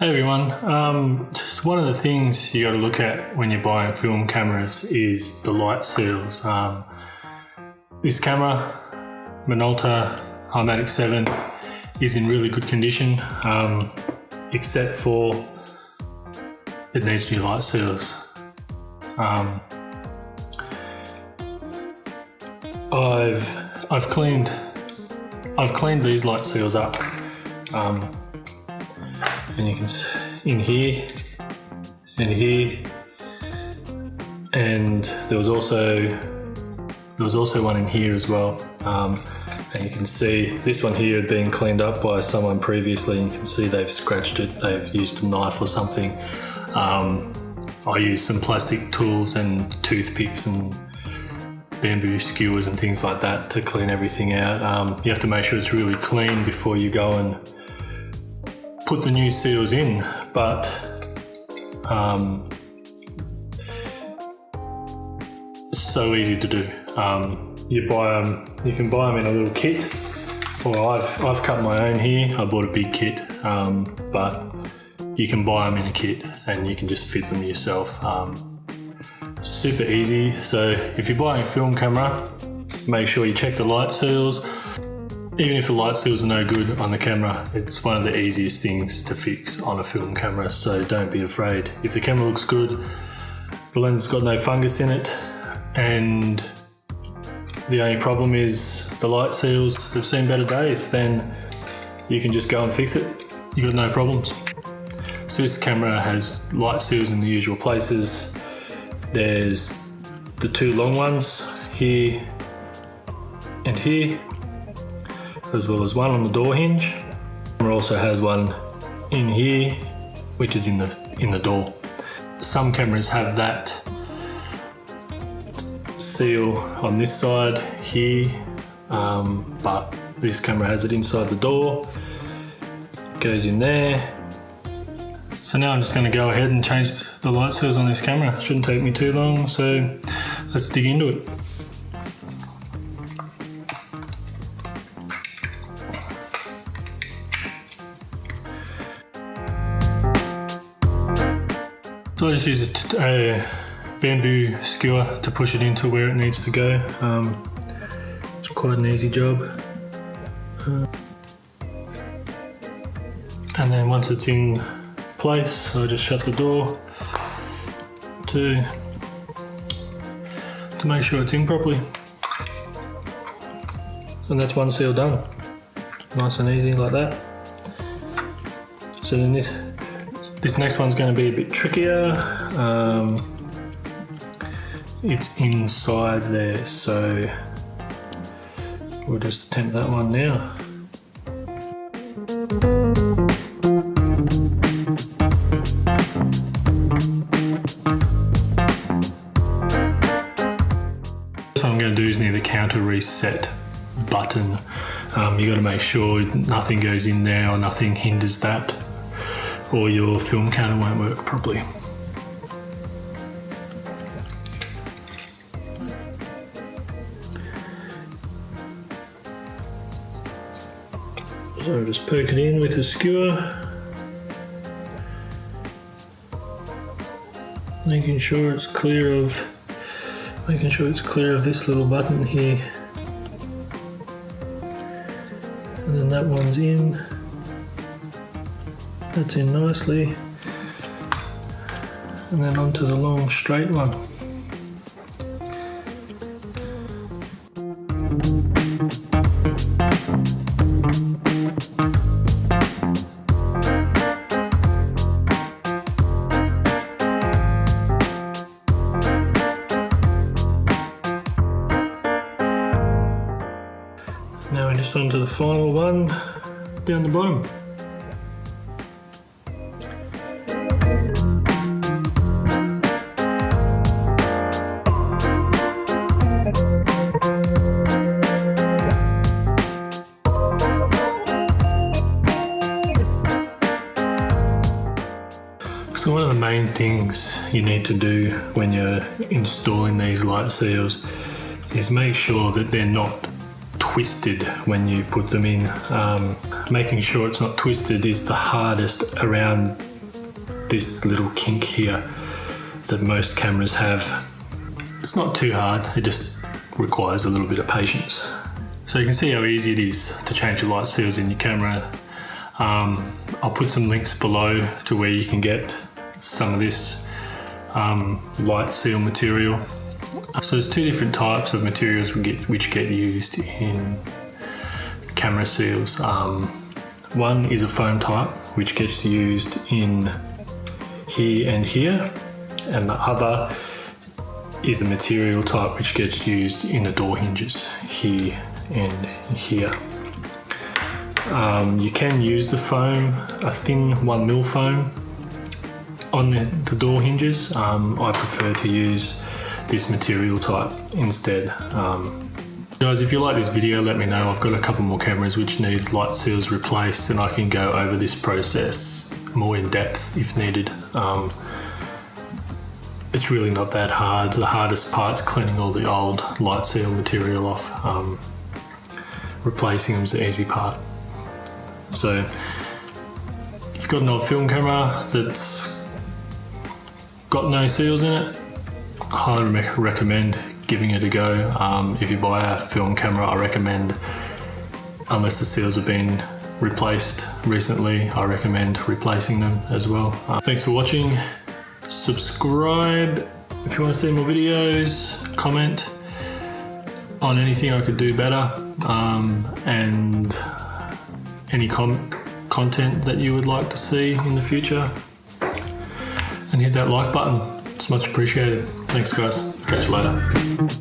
Hey everyone, one of the things you got to look at when you're buying film cameras is the light seals. This camera, Minolta HI-MATIC 7, is in really good condition, except for it needs new light seals. I've cleaned these light seals up. And you can see in here and here, and there was also one in here as well. And you can see this one here had been cleaned up by someone previously, and you can see they've scratched it, they've used a knife or something. I used some plastic tools and toothpicks and bamboo skewers and things like that to clean everything out. You have to make sure it's really clean before you go and put the new seals in, but so easy to do. You can buy them in a little kit, or I've cut my own here. I bought a big kit, but you can buy them in a kit and you can just fit them yourself. Super easy. So if you're buying a film camera, make sure you check the light seals. Even if the light seals are no good on the camera, it's one of the easiest things to fix on a film camera, so don't be afraid. If the camera looks good, the lens has got no fungus in it, and the only problem is the light seals have seen better days, then you can just go and fix it. You got no problems. So this camera has light seals in the usual places. There's the two long ones here and here, as well as one on the door hinge. It also has one in here, which is in the door. Some cameras have that seal on this side here, but this camera has it inside the door. It goes in there. So now I'm just going to go ahead and change the light seals on this camera. It shouldn't take me too long, so let's dig into it. So I just use a bamboo skewer to push it into where it needs to go. It's quite an easy job. And then once it's in place, I just shut the door to make sure it's in properly. And that's one seal done. Nice and easy like that. So then this next one's going to be a bit trickier. It's inside there, so we'll just attempt that one now. So I'm going to do is near the counter reset button. You got to make sure nothing goes in there or nothing hinders that, or your film counter won't work properly. So just poke it in with a skewer, making sure it's clear of this little button here, and then that one's in. That's in nicely, and then onto the long straight one. Now we're just onto the final one down the bottom. So one of the main things you need to do when you're installing these light seals is make sure that they're not twisted when you put them in. Making sure it's not twisted is the hardest around this little kink here that most cameras have. It's not too hard, it just requires a little bit of patience. So you can see how easy it is to change your light seals in your camera. I'll put some links below to where you can get some of this light seal material. So there's two different types of materials which get used in camera seals. One is a foam type, which gets used in here and here, and the other is a material type which gets used in the door hinges here and here. You can use the foam, a thin 1mm foam on the door hinges. I prefer to use this material type instead. Guys, if you like this video, let me know. I've got a couple more cameras which need light seals replaced, and I can go over this process more in depth if needed. It's really not that hard. The hardest part is cleaning all the old light seal material off. Replacing them is the easy part. So if you've got an old film camera that's got no seals in it, I highly recommend giving it a go. If you buy a film camera, I recommend, unless the seals have been replaced recently, I recommend replacing them as well. Thanks for watching. Subscribe if you want to see more videos, comment on anything I could do better, and any content that you would like to see in the future, and hit that like button. It's much appreciated. Thanks guys, catch you later.